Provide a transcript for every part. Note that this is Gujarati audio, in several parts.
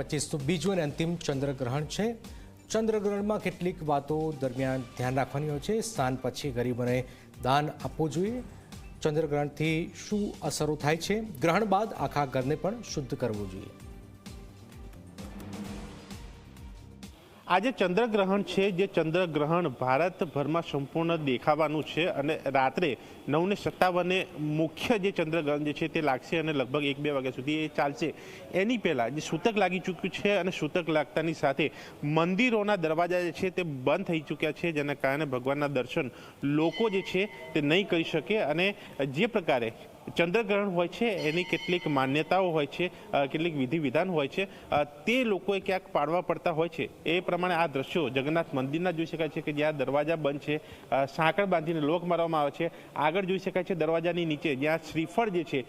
2025નું બીજું અને અંતિમ ચંદ્રગ્રહણ છે। ચંદ્રગ્રહણમાં કેટલીક વાતો દરમિયાન ધ્યાન રાખવાની હોય છે। સ્નાન પછી ગરીબોને દાન આપવું જોઈએ। ચંદ્રગ્રહણથી શું અસરો થાય છે? ગ્રહણ બાદ આખા ઘરને પણ શુદ્ધ કરવું જોઈએ। આજે ચંદ્રગ્રહણ છે, જે ચંદ્રગ્રહણ ભારતભરમાં સંપૂર્ણ દેખાવાનું છે અને રાત્રે 9:57 મુખ્ય જે ચંદ્રગ્રહણ જે છે તે લાગશે અને લગભગ 1-2 વાગ્યા સુધી એ ચાલશે। એની પહેલાં જે સૂતક લાગી ચૂક્યું છે અને સૂતક લાગતાની સાથે મંદિરોના દરવાજા જે છે તે બંધ થઈ ચૂક્યા છે, જેના કારણે ભગવાનના દર્શન લોકો જે છે તે નહીં કરી શકે। અને જે પ્રકારે ચંદ્રગ્રહણ હોય છે એની કેટલીક માન્યતાઓ હોય છે, કેટલીક વિધિ વિધાન હોય છે, તે લોકોએ ક્યાંક પાડવા પડતા હોય છે। એ પ્રમાણે આ દ્રશ્યો જગન્નાથ મંદિરના જોઈ શકાય છે કે જ્યાં દરવાજા બંધ છે, સાંકળ બાંધીને લોક મારવામાં આવે છે। આગળ જોઈ શકાય છે દરવાજાની નીચે જ્યાં શ્રીફળ જે છે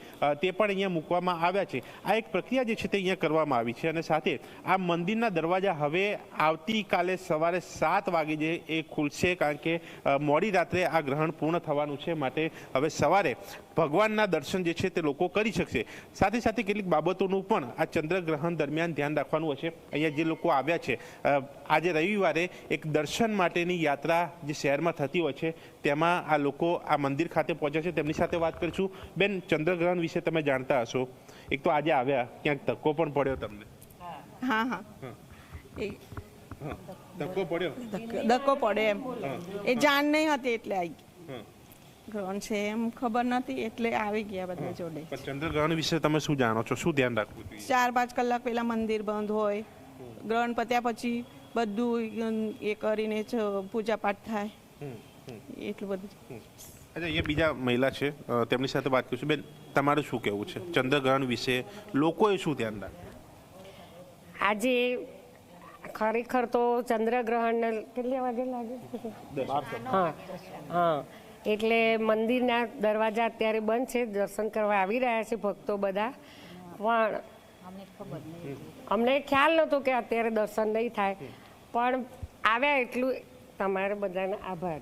તે પણ અહીંયા મૂકવામાં આવ્યા છે। આ એક પ્રક્રિયા જે છે તે અહીંયા કરવામાં આવી છે અને સાથે આ મંદિરના દરવાજા હવે આવતીકાલે સવારે 7 વાગે જે એ ખુલશે, કારણ કે મોડી રાત્રે આ ગ્રહણ પૂર્ણ થવાનું છે, માટે હવે સવારે ભગવાનના દર્શન જે છે તે લોકો કરી શકશે। સાથે સાથે કેટલીક બાબતોનું પણ આ ચંદ્રગ્રહણ દરમિયાન ધ્યાન રાખવાનું હશે। અહીંયા જે લોકો આવ્યા છે, આજે રવિવારે એક દર્શન માટેની યાત્રા જે શહેરમાં થતી હોય છે તેમાં આ લોકો આ મંદિર ખાતે પહોંચ્યા છે। તેમની સાથે વાત કરીશું। બેન, ચંદ્રગ્રહણ વિશે તમે જાણતા હશો, એક તો આજે આવ્યા, ક્યાંક ધક્કો પણ પડ્યો તમને? ધક્કો પડ્યો? ધક્કો પડે એમ એ જાણ નહીં હતી એટલે આવી ગ્રહણ છે એમ ખબર નથી એટલે આવી ગયા બધા જોડે। ચંદ્રગ્રહણ વિશે તમે શું જાણો છો? શું ધ્યાન રાખવું જોઈએ? 4-5 કલાક પહેલા મંદિર બંધ હોય, ગ્રહણ પત્યા પછી બધું એ કરીને જ પૂજા પાઠ થાય, એટલું બધું। અચ્છા, અહીંયા બીજા મહિલા છે, તેમની સાથે વાત કરીશું। બેન, તમારું શું કહેવું છે ચંદ્રગ્રહણ વિશે? લોકોએ શું ધ્યાન રાખવું? આજે ખરેખર તો ચંદ્રગ્રહણ કેટલા વાગે લાગે? હા, એટલે મંદિરના દરવાજા અત્યારે બંધ છે, દર્શન કરવા આવી રહ્યા છે ભક્તો બધા, પણ અમને ખ્યાલ નહોતો કે અત્યારે દર્શન નહીં થાય, પણ આવ્યા એટલું તમારે બધાને આભાર।